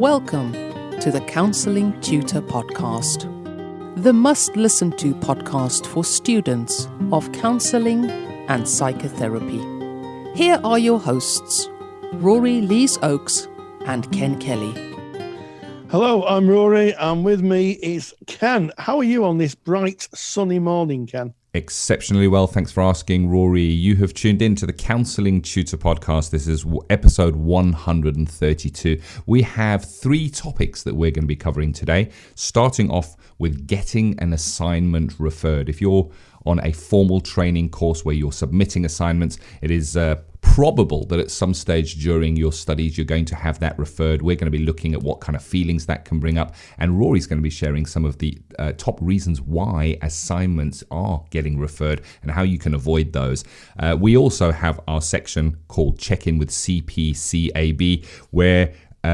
Welcome to the Counselling Tutor Podcast, the must-listen-to podcast for students of counselling and psychotherapy. Here are your hosts, Rory Lees-Oakes and Ken Kelly. Hello, I'm Rory, and with me is Ken. How are you on this bright, sunny morning, Ken? Exceptionally well, thanks for asking, Rory. You have tuned in to the Counselling Tutor Podcast. This is episode 132. We have 3 topics that we're going to be covering today, starting off with getting an assignment referred. If you're on a formal training course where you're submitting assignments, it is probable that at some stage during your studies you're going to have that referred. We're going to be looking at what kind of feelings that can bring up, and Rory's going to be sharing some of the top reasons why assignments are getting referred and how you can avoid those. We also have our section called Check-in with CPCAB, where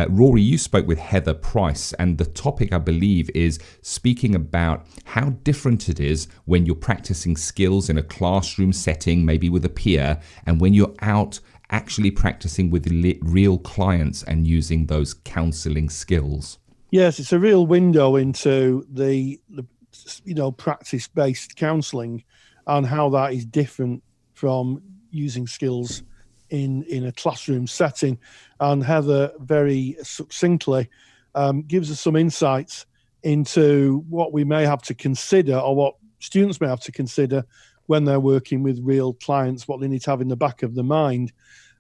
Rory, you spoke with Heather Price, and the topic, I believe, is speaking about how different it is when you're practicing skills in a classroom setting, maybe with a peer, and when you're out actually practicing with real clients and using those counselling skills. Yes, it's a real window into the practice-based counselling and how that is different from using skills in a classroom setting. And Heather very succinctly gives us some insights into what we may have to consider, or what students may have to consider when they're working with real clients, what they need to have in the back of their mind,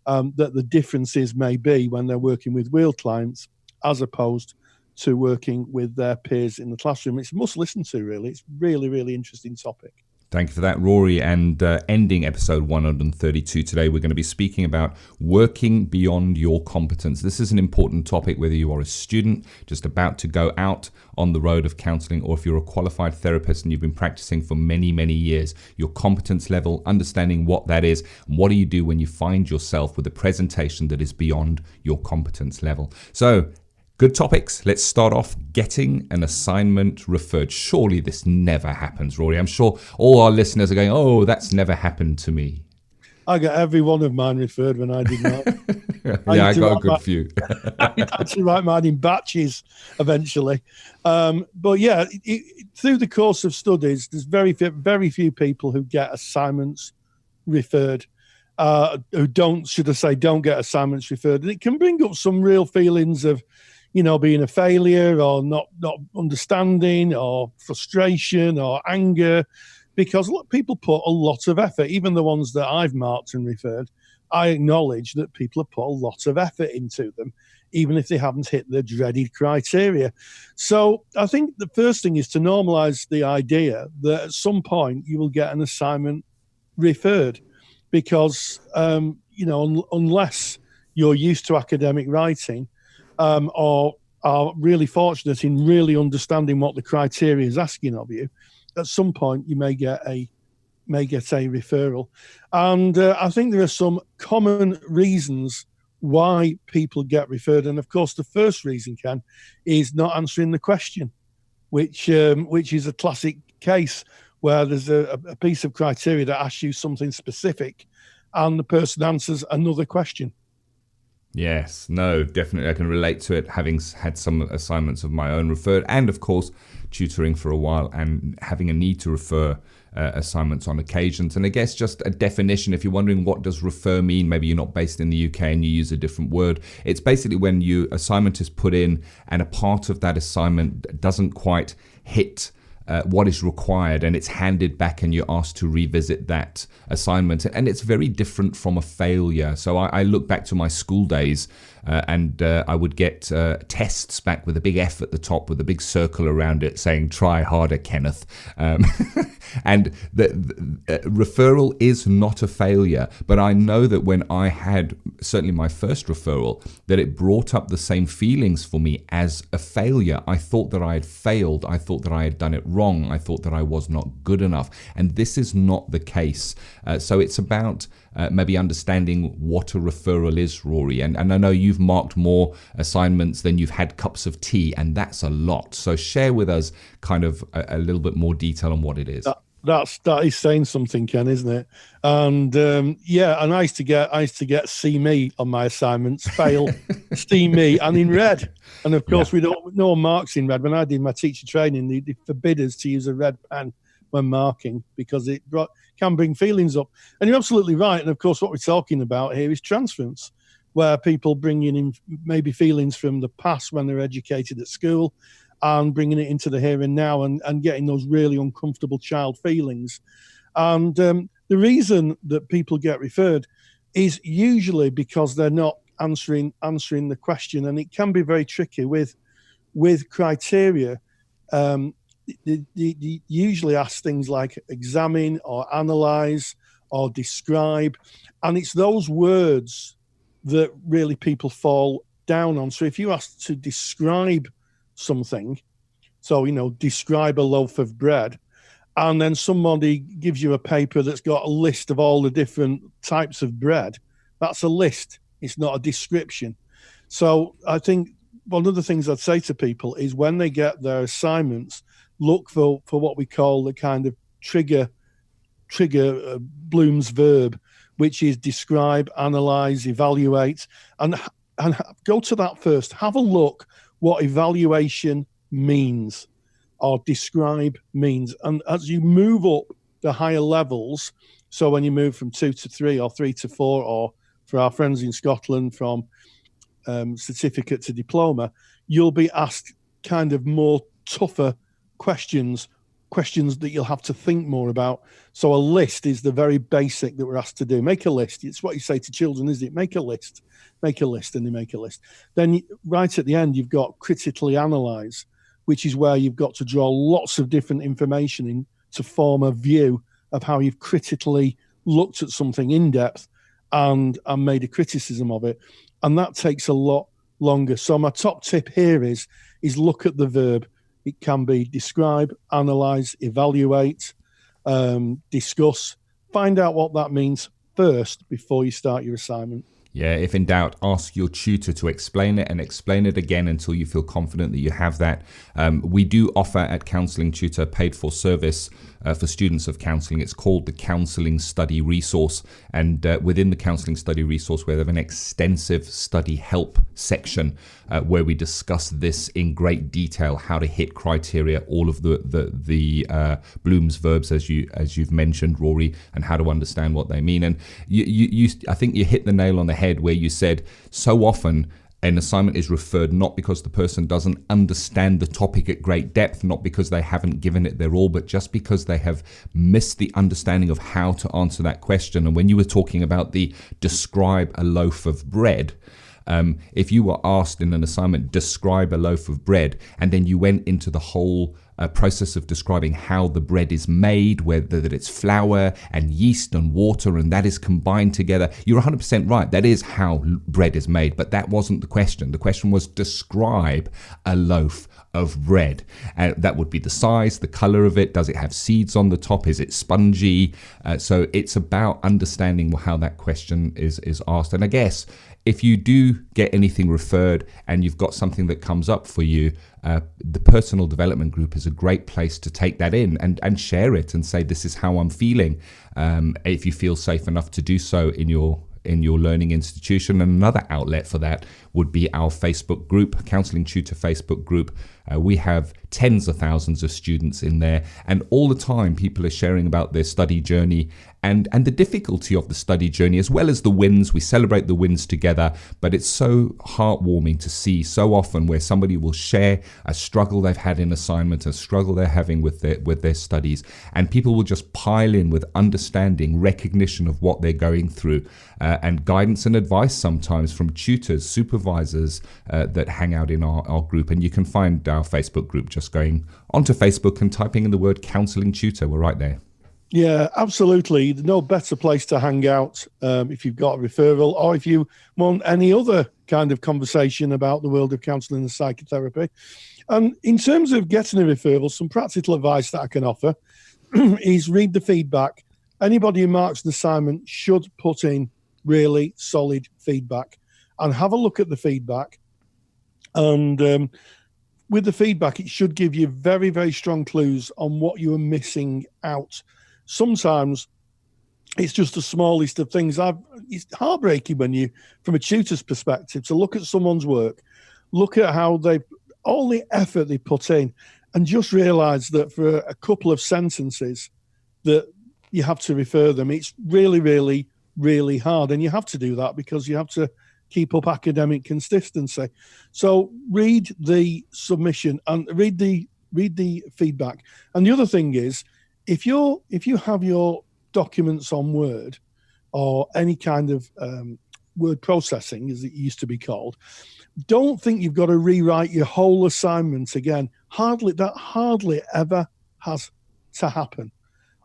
that the differences may be when they're working with real clients as opposed to working with their peers in the classroom. It's a must listen to, really. It's really, really interesting topic. Thank you for that, Rory. And ending episode 132 today, we're going to be speaking about working beyond your competence. This is an important topic, whether you are a student just about to go out on the road of counselling, or if you're a qualified therapist and you've been practicing for many, many years. Your competence level, understanding what that is, and what do you do when you find yourself with a presentation that is beyond your competence level. So, good topics. Let's start off getting an assignment referred. Surely this never happens, Rory. I'm sure all our listeners are going, oh, that's never happened to me. I got every one of mine referred when I did mine. Yeah, I got a good few. I had to write mine in batches eventually. But yeah, through the course of studies, there's very few people who get assignments referred. Who don't get assignments referred. And it can bring up some real feelings of, being a failure, or not understanding, or frustration, or anger, because people put a lot of effort. Even the ones that I've marked and referred, I acknowledge that people have put a lot of effort into them, even if they haven't hit the dreaded criteria. So I think the first thing is to normalize the idea that at some point you will get an assignment referred, because unless you're used to academic writing, or are really fortunate in really understanding what the criteria is asking of you, at some point you may get a referral. And I think there are some common reasons why people get referred. And of course, the first reason, Ken, is not answering the question, which is a classic case where there's a piece of criteria that asks you something specific and the person answers another question. Yes, no, definitely I can relate to it, having had some assignments of my own referred, and of course tutoring for a while and having a need to refer assignments on occasions. And I guess just a definition, if you're wondering what does refer mean, maybe you're not based in the UK and you use a different word. It's basically when assignment is put in and a part of that assignment doesn't quite hit what is required, and it's handed back and you're asked to revisit that assignment. And it's very different from a failure. So I look back to my school days and I would get tests back with a big F at the top with a big circle around it saying, try harder, Kenneth. And the referral is not a failure. But I know that when I had certainly my first referral, that it brought up the same feelings for me as a failure. I thought that I had failed. I thought that I had done it wrong. I thought that I was not good enough. And this is not the case. So it's about maybe understanding what a referral is, Rory. And I know you've marked more assignments than you've had cups of tea, and that's a lot. So share with us kind of a little bit more detail on what it is. That is saying something, Ken, isn't it? And and I used to get see me on my assignments, fail, see me, and in red. And of course, we don't know marks in red. When I did my teacher training, they forbid us to use a red pen when marking because it can bring feelings up. And you're absolutely right. And of course, what we're talking about here is transference, where people bring in maybe feelings from the past when they're educated at school, and bringing it into the here and now and getting those really uncomfortable child feelings. And the reason that people get referred is usually because they're not answering the question. And it can be very tricky with criteria. They usually ask things like examine or analyze or describe. And it's those words that really people fall down on. So if you ask to describe something, so describe a loaf of bread, and then somebody gives you a paper that's got a list of all the different types of bread, that's a list, it's not a description. So I think one of the things I'd say to people is when they get their assignments, look for what we call the kind of trigger Bloom's verb, which is describe, analyze, evaluate, and go to that first. Have a look what evaluation means or describe means. And as you move up the higher levels, so when you move from 2 to 3 or 3 to 4, or for our friends in Scotland from certificate to diploma, you'll be asked kind of more tougher questions that you'll have to think more about. So a list is the very basic that we're asked to do. Make a list. It's what you say to children, isn't it? Make a list, and they make a list. Then right at the end, you've got critically analyze, which is where you've got to draw lots of different information in to form a view of how you've critically looked at something in depth and made a criticism of it. And that takes a lot longer. So my top tip here is look at the verb. It can be describe, analyze, evaluate, discuss. Find out what that means first before you start your assignment. Yeah, if in doubt, ask your tutor to explain it and explain it again until you feel confident that you have that. We do offer at Counselling Tutor paid for service for students of counselling. It's called the Counselling Study Resource. And within the Counselling Study Resource, we have an extensive study help section where we discuss this in great detail, how to hit criteria, all of the Bloom's verbs, as you've mentioned, Rory, and how to understand what they mean. And you I think you hit the nail on the head where you said so often an assignment is referred not because the person doesn't understand the topic at great depth, not because they haven't given it their all, but just because they have missed the understanding of how to answer that question. And when you were talking about the describe a loaf of bread, if you were asked in an assignment, describe a loaf of bread, and then you went into the whole process of describing how the bread is made, whether that it's flour and yeast and water and that is combined together, you're 100% right. That is how bread is made, but that wasn't the question. The question was describe a loaf of bread. That would be the size, the color of it. Does it have seeds on the top? Is it spongy? So it's about understanding how that question is asked. And I guess if you do get anything referred and you've got something that comes up for you, the personal development group is a great place to take that in and share it and say, this is how I'm feeling. If you feel safe enough to do so in your learning institution. And another outlet for that would be our Facebook group, Counselling Tutor Facebook group. We have tens of thousands of students in there, and all the time people are sharing about their study journey and the difficulty of the study journey, as well as the wins. We celebrate the wins together, but it's so heartwarming to see so often where somebody will share a struggle they've had in assignment, a struggle they're having with their studies, and people will just pile in with understanding, recognition of what they're going through, and guidance and advice sometimes from tutors, supervisors that hang out in our group. And you can find our Facebook group just going onto Facebook and typing in the word Counselling Tutor. We're right there. Yeah, absolutely. No better place to hang out if you've got a referral or if you want any other kind of conversation about the world of counselling and psychotherapy. And in terms of getting a referral, some practical advice that I can offer is read the feedback. Anybody who marks an assignment should put in really solid feedback and have a look at the feedback and with the feedback, it should give you very, very strong clues on what you are missing out. Sometimes it's just the smallest of things. It's heartbreaking when you, from a tutor's perspective, to look at someone's work, look at how all the effort they put in, and just realise that for a couple of sentences that you have to refer them. It's really, really, really hard. And you have to do that because you have to keep up academic consistency. So read the submission and read the feedback. And the other thing is, if you have your documents on Word or any kind of word processing, as it used to be called, don't think you've got to rewrite your whole assignment again. That hardly ever has to happen.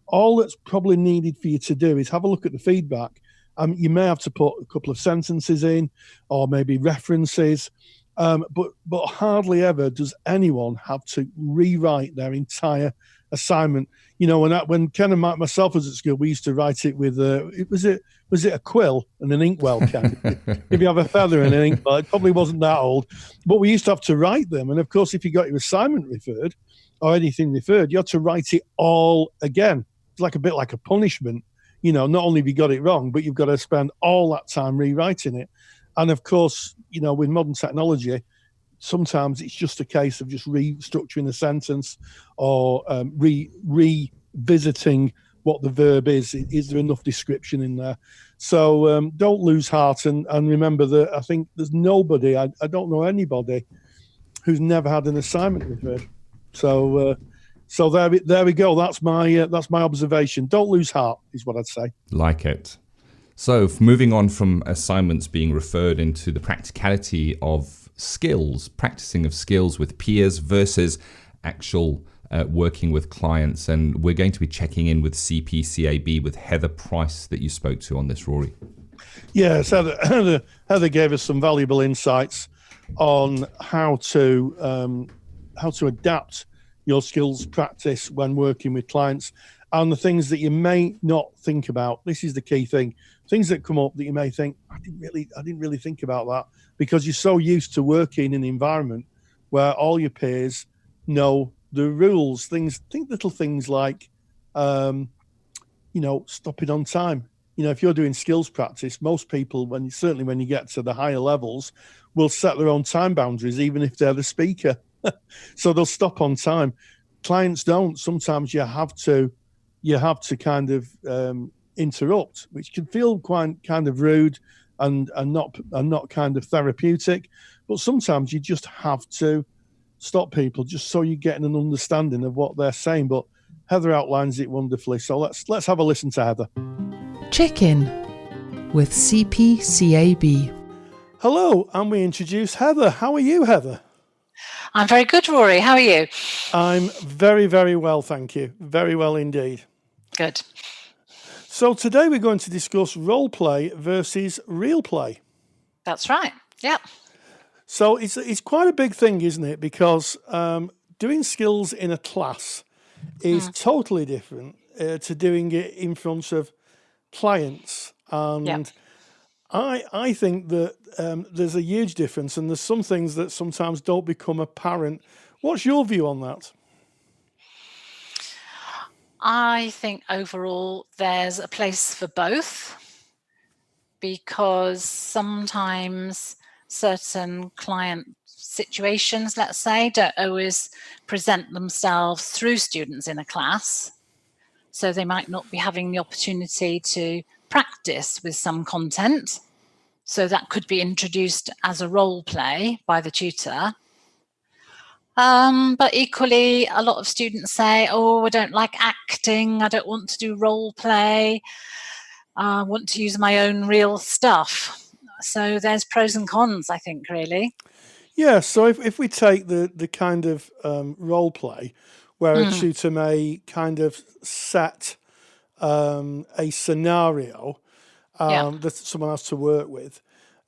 All that's probably needed for you to do is have a look at the feedback. You may have to put a couple of sentences in, or maybe references, but hardly ever does anyone have to rewrite their entire assignment. You know, when Ken and myself was at school, we used to write it with was it a quill and an inkwell, Ken? If you have a feather and an inkwell, it probably wasn't that old, but we used to have to write them. And of course, if you got your assignment referred or anything referred, you had to write it all again. It's a bit like a punishment. You know, not only have you got it wrong, but you've got to spend all that time rewriting it. And of course, you know, with modern technology, sometimes it's just a case of just restructuring a sentence or revisiting what the verb is. Is there enough description in there? So don't lose heart and remember that I think there's nobody, I don't know anybody who's never had an assignment referred. So there we go. That's my observation. Don't lose heart is what I'd say. Like it. So moving on from assignments being referred into the practicality of skills, practicing of skills with peers versus actual working with clients. And we're going to be checking in with CPCAB with Heather Price that you spoke to on this, Rory. Yes, Heather gave us some valuable insights on how to adapt your skills practice when working with clients, and the things that you may not think about. This is the key thing. Things that come up that you may think, I didn't really think about that, because you're so used to working in an environment where all your peers know the rules. Little things like, stopping on time. You know, if you're doing skills practice, most people, certainly when you get to the higher levels, will set their own time boundaries, even if they're the speaker. So they'll stop on time. Clients don't. Sometimes you have to kind of interrupt, which can feel quite kind of rude and not kind of therapeutic. But sometimes you just have to stop people just so you're getting an understanding of what they're saying. But Heather outlines it wonderfully. So let's have a listen to Heather. Check in with CPCAB. Hello, and we introduce Heather. How are you, Heather? I'm very good, Rory. How are you? I'm very, very well, thank you. Very well indeed. Good. So today we're going to discuss role play versus real play. That's right. Yeah. So it's quite a big thing, isn't it? Because doing skills in a class is totally different to doing it in front of clients. And I think that there's a huge difference, and there's some things that sometimes don't become apparent. What's your view on that? I think overall there's a place for both, because sometimes certain client situations, let's say, don't always present themselves through students in a class. So they might not be having the opportunity to practice with some content. So that could be introduced as a role play by the tutor. But equally, a lot of students say, I don't like acting. I don't want to do role play. I want to use my own real stuff. So there's pros and cons, I think, really. Yeah, so if we take the kind of role play where a tutor may kind of set a scenario that someone has to work with,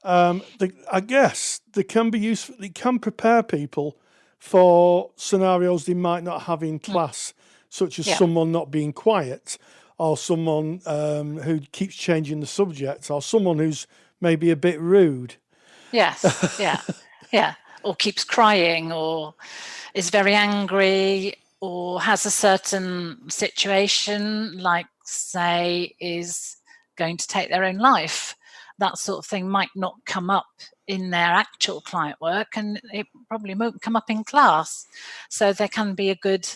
I guess they can be useful. It can prepare people for scenarios they might not have in class, such as someone not being quiet, or someone who keeps changing the subject, or someone who's maybe a bit rude. Yes, yeah. or keeps crying, or is very angry, or has a certain situation, like say is going to take their own life, that sort of thing might not come up in their actual client work, and it probably won't come up in class. So there can be a good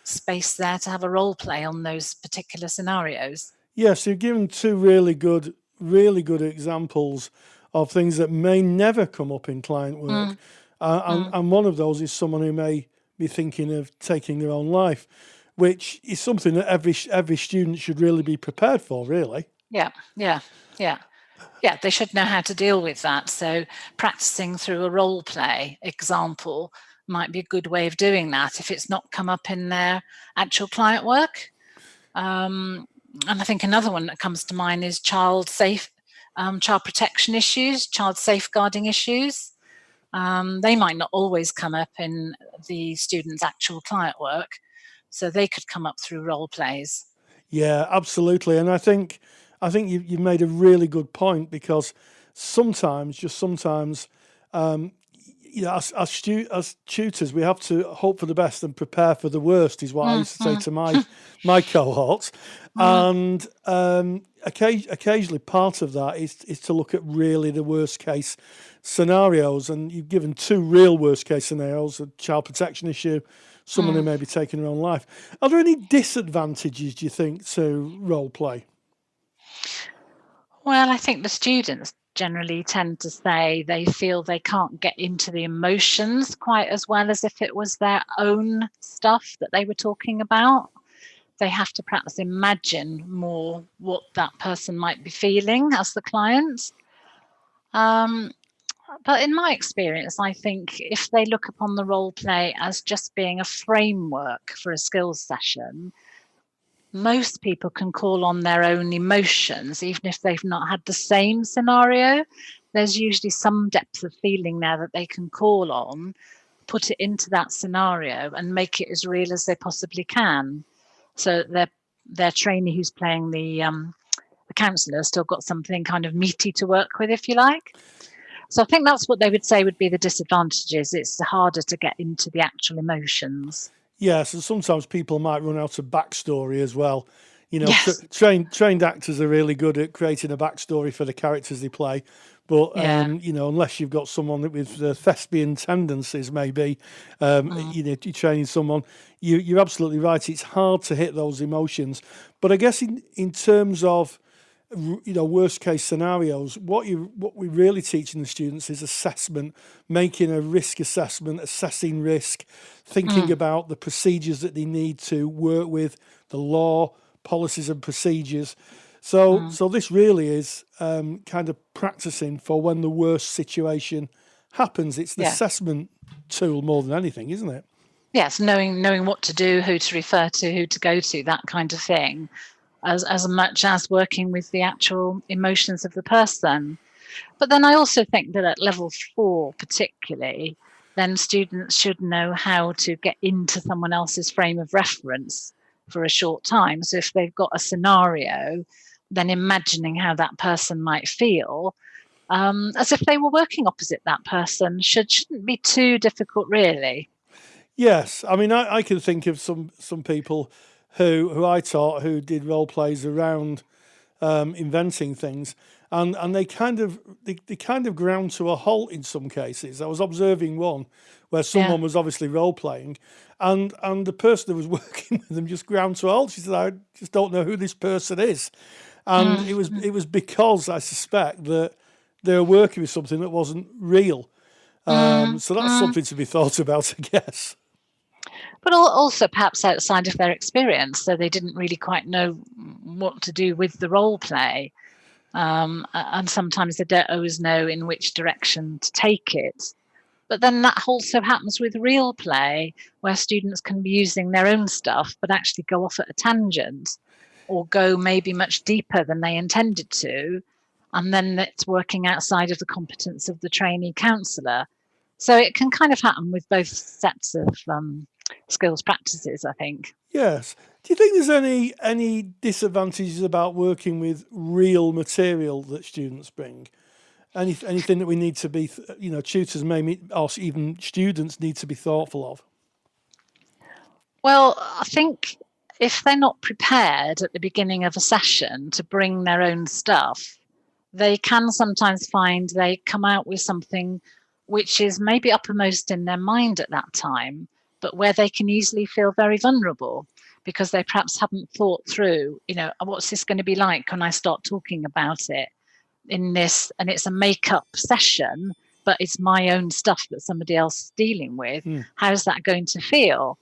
space there to have a role play on those particular scenarios. Yes, you've given two really good examples of things that may never come up in client work. And one of those is someone who may be thinking of taking their own life, which is something that every student should really be prepared for, really. Yeah, they should know how to deal with that. So practicing through a role play example might be a good way of doing that if it's not come up in their actual client work. And I think another one that comes to mind is child protection issues, child safeguarding issues. They might not always come up in the student's actual client work, so they could come up through role plays. Yeah, absolutely. And I think you've made a really good point, because sometimes, as tutors, we have to hope for the best and prepare for the worst, is what I used to say to my cohorts. And occasionally part of that is to look at really the worst case scenarios. And you've given two real worst case scenarios: a child protection issue, someone who may be taking their own life. Are there any disadvantages, do you think, to role play? Well, I think the students generally tend to say they feel they can't get into the emotions quite as well as if it was their own stuff that they were talking about. They have to perhaps imagine more what that person might be feeling as the client. But in my experience, I think if they look upon the role play as just being a framework for a skills session, most people can call on their own emotions, even if they've not had the same scenario. There's usually some depth of feeling there that they can call on, put it into that scenario, and make it as real as they possibly can. So their trainee who's playing the counsellor has still got something kind of meaty to work with, if you like. So I think that's what they would say would be the disadvantages. It's harder to get into the actual emotions. Yes, and sometimes people might run out of backstory as well. Yes. Trained actors are really good at creating a backstory for the characters they play. But, unless you've got someone with thespian tendencies, maybe, you're training someone, you're absolutely right. It's hard to hit those emotions. But I guess in terms of, worst case scenarios, what we're really teaching the students is assessment, making a risk assessment, assessing risk, thinking about the procedures that they need to work with, the law, policies and procedures. So this really is kind of practicing for when the worst situation happens. It's the assessment tool more than anything, isn't it? Yes, knowing what to do, who to refer to, who to go to, that kind of thing, as much as working with the actual emotions of the person. But then I also think that at level 4 particularly, then students should know how to get into someone else's frame of reference for a short time. So if they've got a scenario, then imagining how that person might feel, as if they were working opposite that person, shouldn't be too difficult, really. Yes, I mean, I can think of some people who I taught who did role plays around inventing things, and they kind of ground to a halt in some cases. I was observing one where someone was obviously role playing, and the person who was working with them just ground to a halt. She said, "I just don't know who this person is," and it was because I suspect that they were working with something that wasn't real. So that's something to be thought about, I guess. But also perhaps outside of their experience, so they didn't really quite know what to do with the role play. And sometimes they don't always know in which direction to take it. But then that also happens with real play, where students can be using their own stuff, but actually go off at a tangent or go maybe much deeper than they intended to. And then it's working outside of the competence of the trainee counsellor. So it can kind of happen with both sets of skills practices, I think. Yes. Do you think there's any disadvantages about working with real material that students bring? Anything that we need to be, tutors maybe, or even students need to be thoughtful of? Well, I think if they're not prepared at the beginning of a session to bring their own stuff, they can sometimes find they come out with something which is maybe uppermost in their mind at that time, but where they can easily feel very vulnerable because they perhaps haven't thought through, what's this going to be like when I start talking about it in this, and it's a make-up session, but it's my own stuff that somebody else is dealing with. How's that going to feel?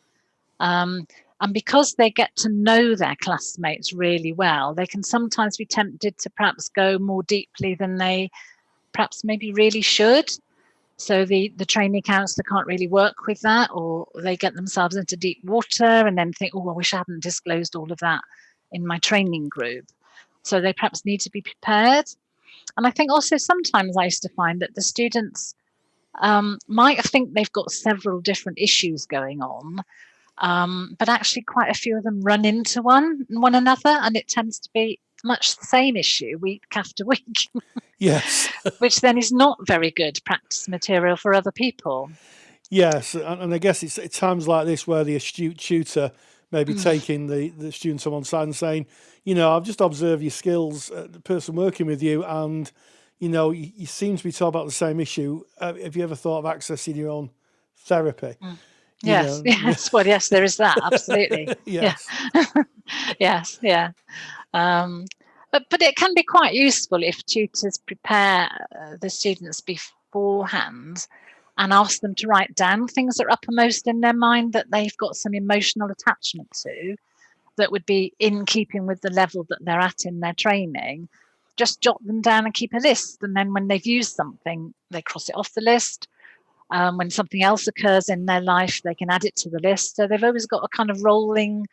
And because they get to know their classmates really well, they can sometimes be tempted to perhaps go more deeply than they perhaps maybe really should. So the trainee counsellor can't really work with that, or they get themselves into deep water and then think, oh, I wish I hadn't disclosed all of that in my training group. So they perhaps need to be prepared. And I think also sometimes I used to find that the students might think they've got several different issues going on, but actually quite a few of them run into one another, and it tends to be much the same issue week after week. Yes. Which then is not very good practice material for other people. Yes, and I guess it's at times like this where the astute tutor may be taking the students on one side and saying, I've just observed your skills, the person working with you, and, you seem to be talking about the same issue. Have you ever thought of accessing your own therapy? Yes. Well, yes, there is that. Absolutely. Yes. Yes. Yeah. But it can be quite useful if tutors prepare the students beforehand and ask them to write down things that are uppermost in their mind that they've got some emotional attachment to, that would be in keeping with the level that they're at in their training. Just jot them down and keep a list. And then when they've used something, they cross it off the list. When something else occurs in their life, they can add it to the list. So they've always got a kind of rolling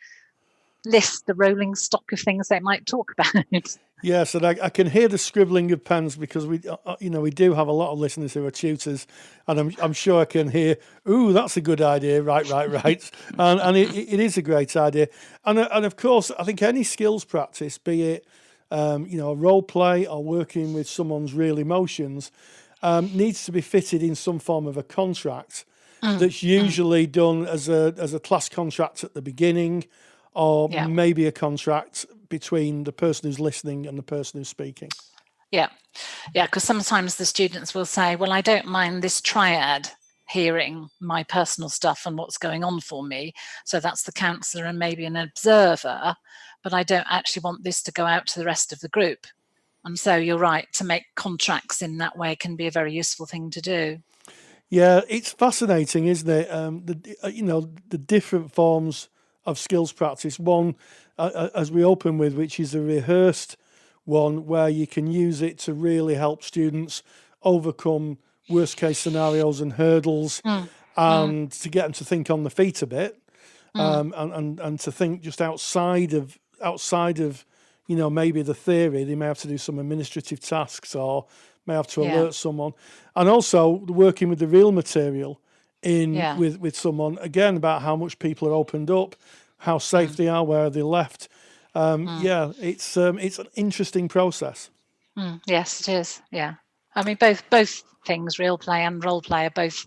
list, the rolling stock of things they might talk about. Yes, and I can hear the scribbling of pens because we do have a lot of listeners who are tutors, and I'm sure I can hear, ooh, that's a good idea, right, and it is a great idea, and of course I think any skills practice, be it a role play or working with someone's real emotions, needs to be fitted in some form of a contract that's usually done as a class contract at the beginning, or maybe a contract between the person who's listening and the person who's speaking. Yeah, because sometimes the students will say, well, I don't mind this triad hearing my personal stuff and what's going on for me. So that's the counsellor and maybe an observer, but I don't actually want this to go out to the rest of the group. And so you're right, to make contracts in that way can be a very useful thing to do. Yeah, it's fascinating, isn't it? The different forms of skills practice. One, as we open with, which is a rehearsed one, where you can use it to really help students overcome worst case scenarios and hurdles, and to get them to think on the feet a bit, and to think just outside of maybe the theory. They may have to do some administrative tasks or may have to alert someone, and also working with the real material with someone, again, about how much people are opened up, how safe they are, where they left. It's an interesting process. Yes, it is. Yeah, I mean both things, real play and role play, are both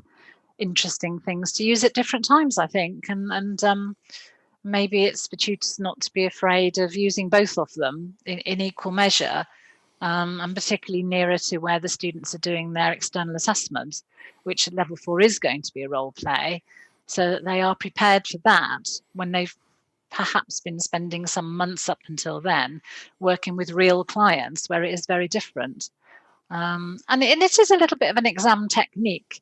interesting things to use at different times, I think, and maybe it's for tutors not to be afraid of using both of them in equal measure, and particularly nearer to where the students are doing their external assessment, which at level 4 is going to be a role play, so that they are prepared for that when they've perhaps been spending some months up until then working with real clients where it is very different. And it is a little bit of an exam technique,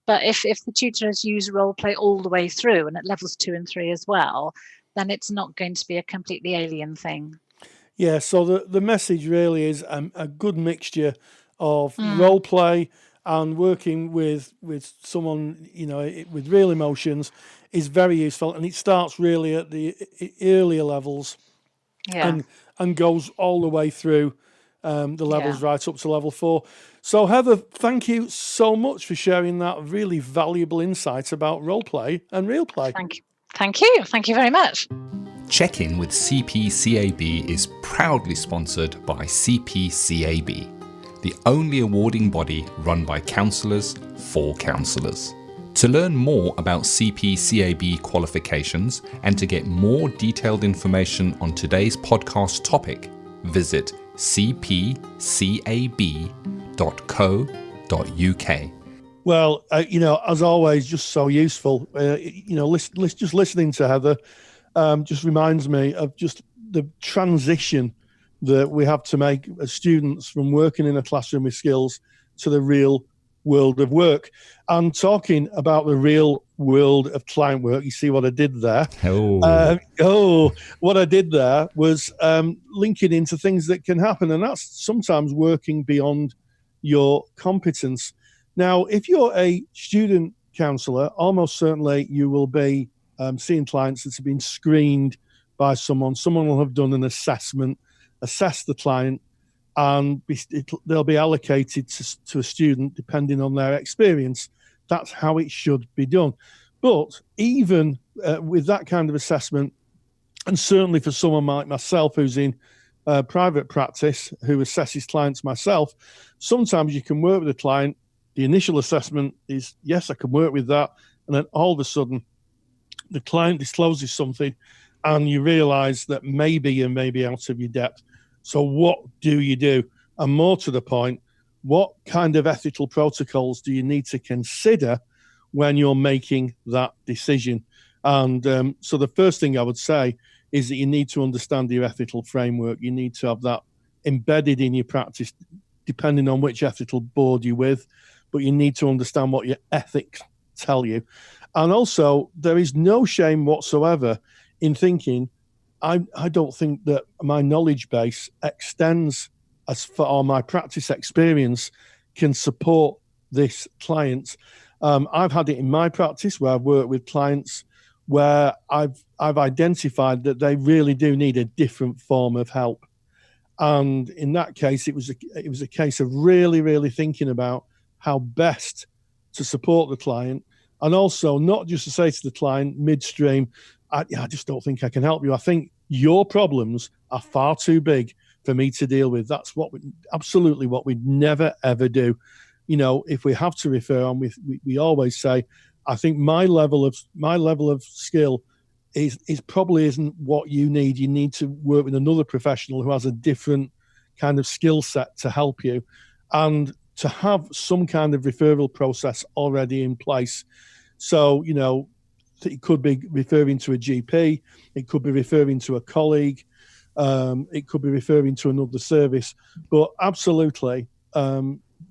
but if the tutor has used role play all the way through and at levels 2 and 3 as well, then it's not going to be a completely alien thing. Yeah, so the message really is a good mixture of role play and working with someone, with real emotions is very useful. And it starts really at the earlier levels and goes all the way through the levels right up to level 4. So Heather, thank you so much for sharing that really valuable insight about role play and real play. Thank you. Thank you very much. Check-in with CPCAB is proudly sponsored by CPCAB, the only awarding body run by counsellors for counsellors. To learn more about CPCAB qualifications and to get more detailed information on today's podcast topic, visit cpcab.co.uk. Well, as always, just so useful. Just listening to Heather just reminds me of just the transition that we have to make as students from working in a classroom with skills to the real world of work. And talking about the real world of client work, you see what I did there? What I did there was linking into things that can happen, and that's sometimes working beyond your competence. Now, if you're a student counsellor, almost certainly you will be seeing clients that have been screened by someone. Someone will have done an assessment, assess the client, and they'll be allocated to a student depending on their experience. That's how it should be done. But even with that kind of assessment, and certainly for someone like myself who's in private practice, who assesses clients myself, sometimes you can work with a client. The initial assessment is, yes, I can work with that. And then all of a sudden, the client discloses something and you realize that maybe you may be out of your depth. So what do you do? And more to the point, what kind of ethical protocols do you need to consider when you're making that decision? And so the first thing I would say is that you need to understand your ethical framework. You need to have that embedded in your practice, depending on which ethical board you're with, but you need to understand what your ethics tell you. And also, there is no shame whatsoever in thinking, I don't think that my knowledge base extends as far, or my practice experience can support this client. I've had it in my practice where I've worked with clients where I've identified that they really do need a different form of help. And in that case, it was a case of really, really thinking about how best to support the client, and also not just to say to the client midstream, I just don't think I can help you. I think your problems are far too big for me to deal with. That's absolutely what we'd never, ever do. If we have to refer on, we always say, I think my level of skill is probably isn't what you need. You need to work with another professional who has a different kind of skill set to help you, and to have some kind of referral process already in place. So, it could be referring to a GP, it could be referring to a colleague, it could be referring to another service. But absolutely,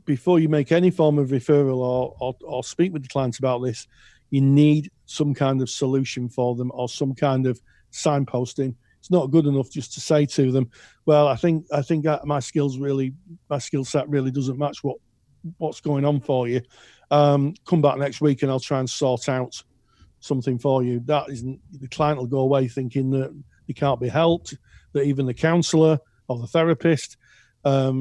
before you make any form of referral or speak with the clients about this, you need some kind of solution for them or some kind of signposting. It's not good enough just to say to them, well, I think my skill set really doesn't match what's going on for you. Come back next week and I'll try and sort out something for you. That isn't, the client will go away thinking that they can't be helped, that even the counsellor or the therapist has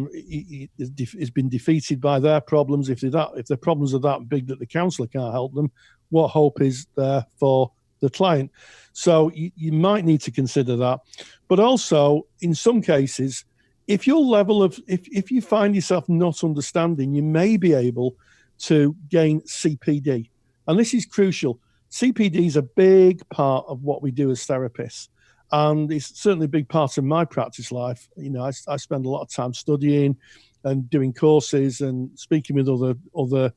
been defeated by their problems. If their problems are that big that the counsellor can't help them, what hope is there for the client? So you might need to consider that. But also, in some cases, if your level of, if you find yourself not understanding, you may be able to gain CPD. And this is crucial. CPD is a big part of what we do as therapists. And it's certainly a big part of my practice life. I spend a lot of time studying and doing courses and speaking with other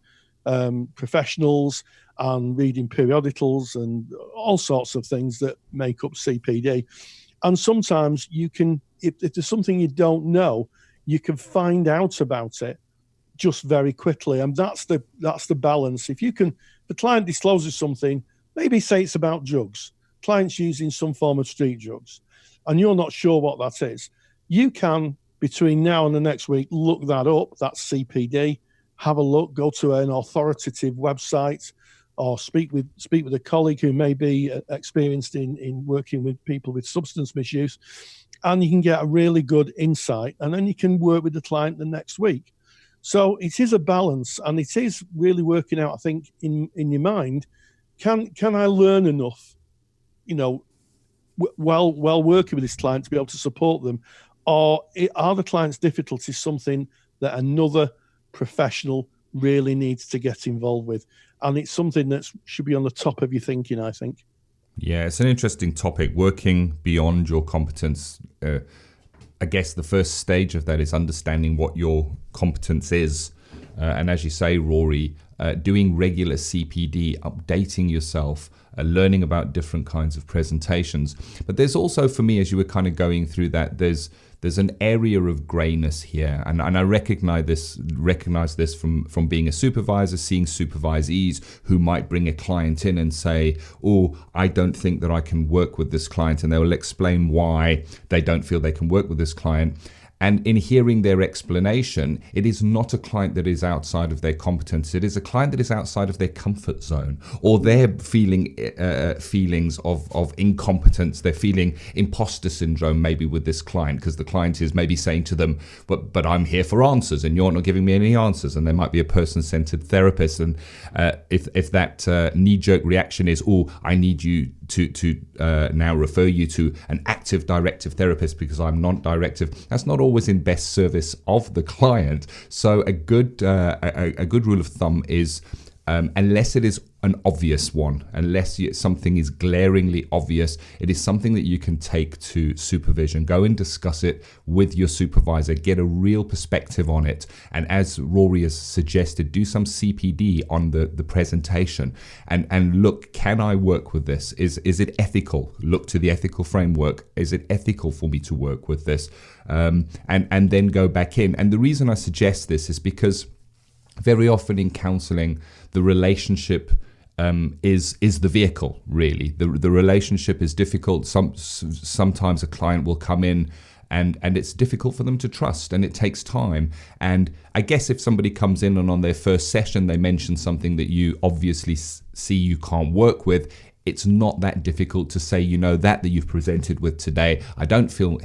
professionals and reading periodicals and all sorts of things that make up CPD. And sometimes you can, if there's something you don't know, you can find out about it just very quickly. And that's the balance. If the client discloses something, maybe say it's about drugs, clients using some form of street drugs, and you're not sure what that is, you can, between now and the next week, look that up. That's CPD. Have a look, go to an authoritative website, or speak with a colleague who may be experienced in working with people with substance misuse, and you can get a really good insight, and then you can work with the client the next week. So it is a balance, and it is really working out, I think, in your mind, can I learn enough, while working with this client to be able to support them, or are the client's difficulties something that another professional really needs to get involved with. And it's something that should be on the top of your thinking, I think. Yeah, it's an interesting topic, working beyond your competence. I guess the first stage of that is understanding what your competence is. And as you say, Rory, doing regular CPD, updating yourself, learning about different kinds of presentations. But there's also, for me, as you were kind of going through that, there's an area of greyness here, and I recognize this from being a supervisor, seeing supervisees who might bring a client in and say, "Oh, I don't think that I can work with this client," and they will explain why they don't feel they can work with this client. And in hearing their explanation, it is not a client that is outside of their competence. It is a client that is outside of their comfort zone, or they're feeling feelings of incompetence. They're feeling imposter syndrome maybe with this client, because the client is maybe saying to them, but I'm here for answers and you're not giving me any answers. And there might be a person-centered therapist. And if that knee-jerk reaction is, "Oh, I need you to now refer you to an active directive therapist because I'm non-directive," that's not always in best service of the client. So a good rule of thumb is, unless it is an obvious one, unless something is glaringly obvious, it is something that you can take to supervision. Go and discuss it with your supervisor, get a real perspective on it. And as Rory has suggested, do some CPD on the presentation and look, can I work with this? Is it ethical? Look to the ethical framework. Is it ethical for me to work with this? And then go back in. And the reason I suggest this is because very often in counselling, the relationship is the vehicle, really. The relationship is difficult. Sometimes a client will come in and it's difficult for them to trust, and it takes time. And I guess if somebody comes in and on their first session they mention something that you obviously see you can't work with, it's not that difficult to say, that you've presented with today, I don't feel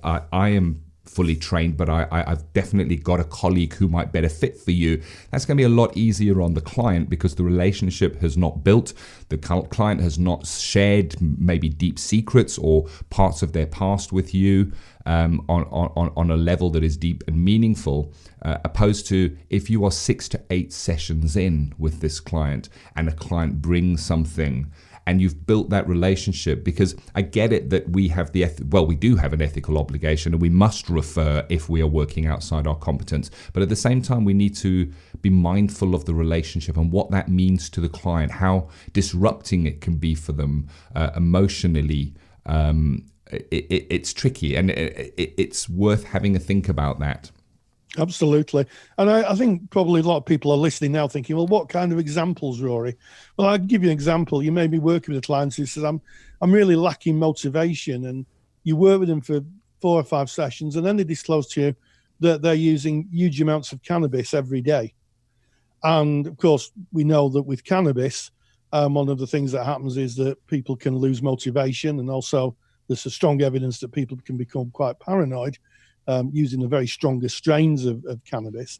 I am fully trained, but I've definitely got a colleague who might better fit for you. That's going to be a lot easier on the client because the relationship has not built. The client has not shared maybe deep secrets or parts of their past with you on a level that is deep and meaningful, opposed to if you are 6 to 8 sessions in with this client and a client brings something and you've built that relationship. Because I get it that we have we do have an ethical obligation and we must refer if we are working outside our competence. But at the same time, we need to be mindful of the relationship and what that means to the client, how disrupting it can be for them emotionally. It's tricky, and it's worth having a think about that. Absolutely. And I think probably a lot of people are listening now thinking, well, what kind of examples, Rory? Well, I'll give you an example. You may be working with a client who says, I'm really lacking motivation, and you work with them for 4 or 5 sessions, and then they disclose to you that they're using huge amounts of cannabis every day. And of course, we know that with cannabis, one of the things that happens is that people can lose motivation, and also there's a strong evidence that people can become quite paranoid using the very strongest strains of cannabis,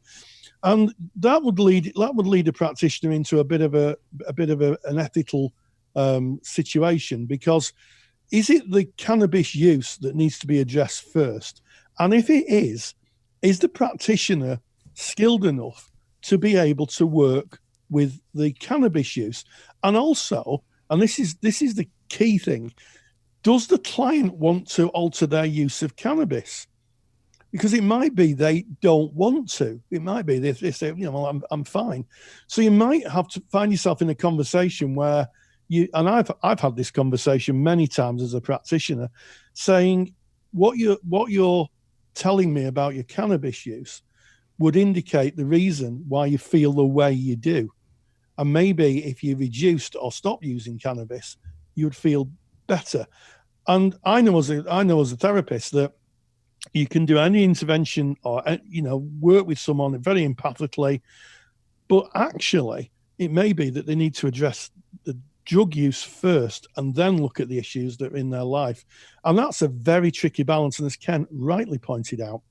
and that would lead a practitioner into a bit of an ethical situation, because is it the cannabis use that needs to be addressed first? And if it is the practitioner skilled enough to be able to work with the cannabis use? And also, and this is the key thing, does the client want to alter their use of cannabis? Because it might be they don't want to. It might be they say, well, I'm fine. So you might have to find yourself in a conversation where and I've had this conversation many times as a practitioner, saying what you're telling me about your cannabis use would indicate the reason why you feel the way you do. And maybe if you reduced or stopped using cannabis, you would feel better. And I know as a therapist that you can do any intervention or, work with someone very empathically, but actually it may be that they need to address the drug use first and then look at the issues that are in their life. And that's a very tricky balance. And as Ken rightly pointed out,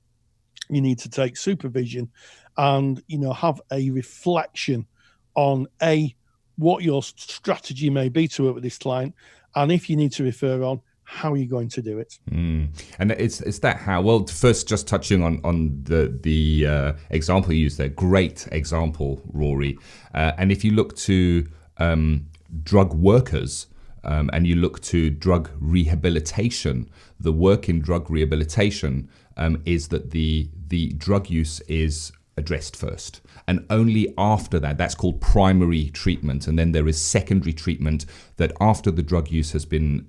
you need to take supervision and, have a reflection on what your strategy may be to work with this client. And if you need to refer on, how are you going to do it? And it's that how. Well, first, just touching on the example you used there, great example, Rory. And if you look to drug workers and you look to drug rehabilitation, the work in drug rehabilitation is that the drug use is addressed first, and only after that, that's called primary treatment, and then there is secondary treatment that after the drug use has been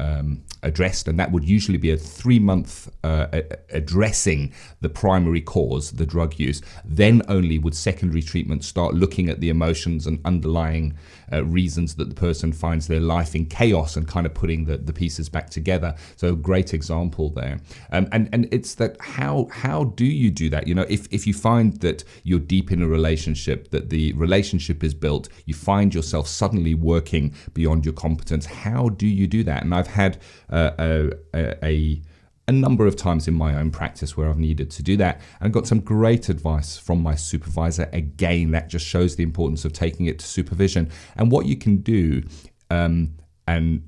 addressed, and that would usually be a 3-month addressing the primary cause, the drug use. Then only would secondary treatment start looking at the emotions and underlying reasons that the person finds their life in chaos and kind of putting the pieces back together. So great example there. And it's that how do you do that? You know, if you find that you're deep in a relationship, that the relationship is built, you find yourself suddenly working beyond your competence, how do you do that? And I've had a number of times in my own practice where I've needed to do that, and I got some great advice from my supervisor. Again, that just shows the importance of taking it to supervision. And what you can do, and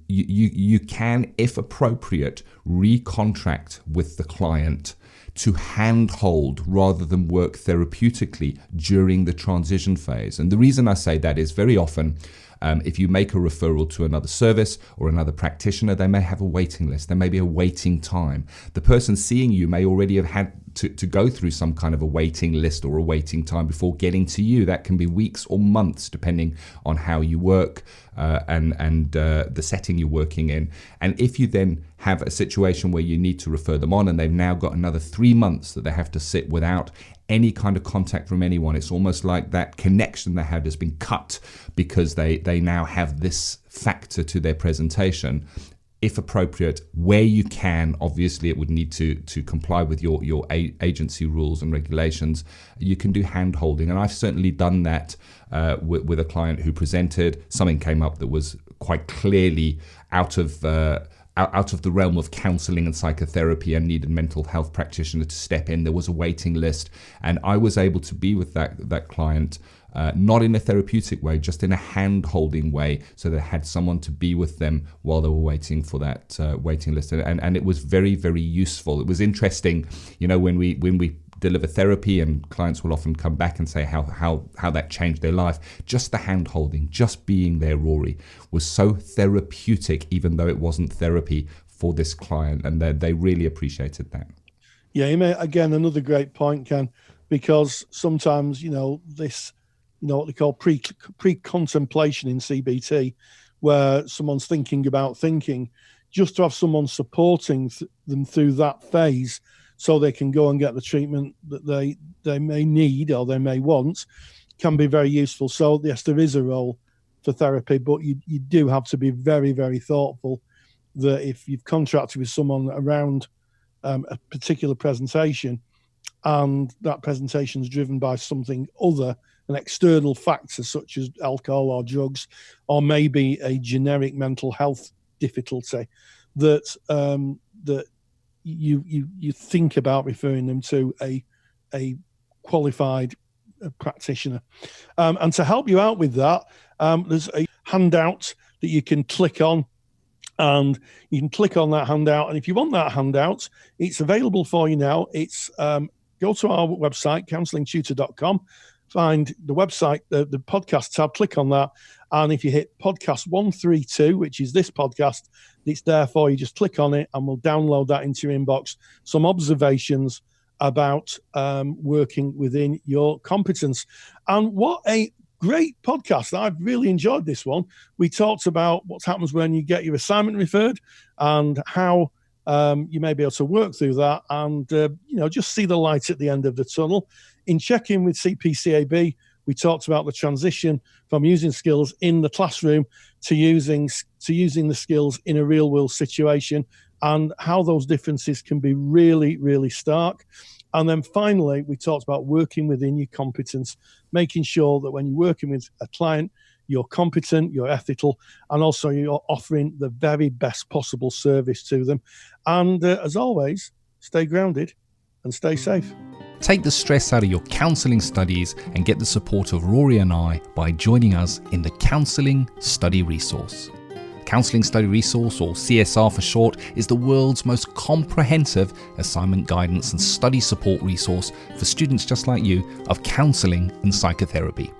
you can, if appropriate, recontract with the client to handhold rather than work therapeutically during the transition phase. And the reason I say that is very often, if you make a referral to another service or another practitioner, they may have a waiting list. There may be a waiting time. The person seeing you may already have had to go through some kind of a waiting list or a waiting time before getting to you. That can be weeks or months, depending on how you work and the setting you're working in. And if you then have a situation where you need to refer them on and they've now got another 3 months that they have to sit without any kind of contact from anyone, it's almost like that connection they had has been cut because they now have this factor to their presentation. If appropriate, where you can, obviously it would need to comply with your agency rules and regulations, you can do hand-holding. And I've certainly done that with a client who presented. Something came up that was quite clearly out of the realm of counselling and psychotherapy and needed mental health practitioner to step in. There was a waiting list, and I was able to be with that client, not in a therapeutic way, just in a hand-holding way, so they had someone to be with them while they were waiting for that waiting list. And it was very, very useful. It was interesting, you know, when we deliver therapy, and clients will often come back and say how that changed their life. Just the hand-holding, just being there, Rory, was so therapeutic, even though it wasn't therapy for this client, and they really appreciated that. Yeah, you may, again, another great point, Ken, because sometimes, this, what they call pre-contemplation in CBT, where someone's thinking about thinking, just to have someone supporting them through that phase so they can go and get the treatment that they may need or they may want, can be very useful. So yes, there is a role for therapy, but you do have to be very, very thoughtful that if you've contracted with someone around a particular presentation, and that presentation is driven by something other, an external factor such as alcohol or drugs, or maybe a generic mental health difficulty, that you think about referring them to a qualified practitioner. And to help you out with that, there's a handout that you can click on. And you can click on that handout. And if you want that handout, it's available for you now. It's go to our website, counsellingtutor.com, find the website, the podcast tab, click on that. And if you hit podcast 132, which is this podcast, it's there for you. Just click on it and we'll download that into your inbox. Some observations about working within your competence. And what a great podcast. I've really enjoyed this one. We talked about what happens when you get your assignment referred and how you may be able to work through that and, just see the light at the end of the tunnel. In checking with CPCAB, we talked about the transition from using skills in the classroom to using the skills in a real world situation and how those differences can be really, really stark. And then finally, we talked about working within your competence, making sure that when you're working with a client, you're competent, you're ethical, and also you're offering the very best possible service to them. And as always, stay grounded and stay safe. Take the stress out of your counselling studies and get the support of Rory and I by joining us in the Counselling Study Resource. Counselling Study Resource, or CSR for short, is the world's most comprehensive assignment guidance and study support resource for students just like you of counselling and psychotherapy.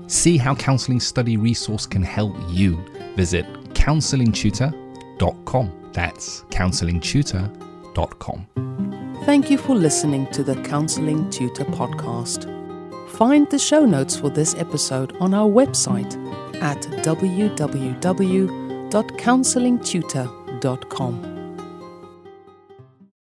See how Counselling Study Resource can help you. Visit counsellingtutor.com. That's counsellingtutor.com. Thank you for listening to the Counselling Tutor Podcast. Find the show notes for this episode on our website at www.counsellingtutor.com.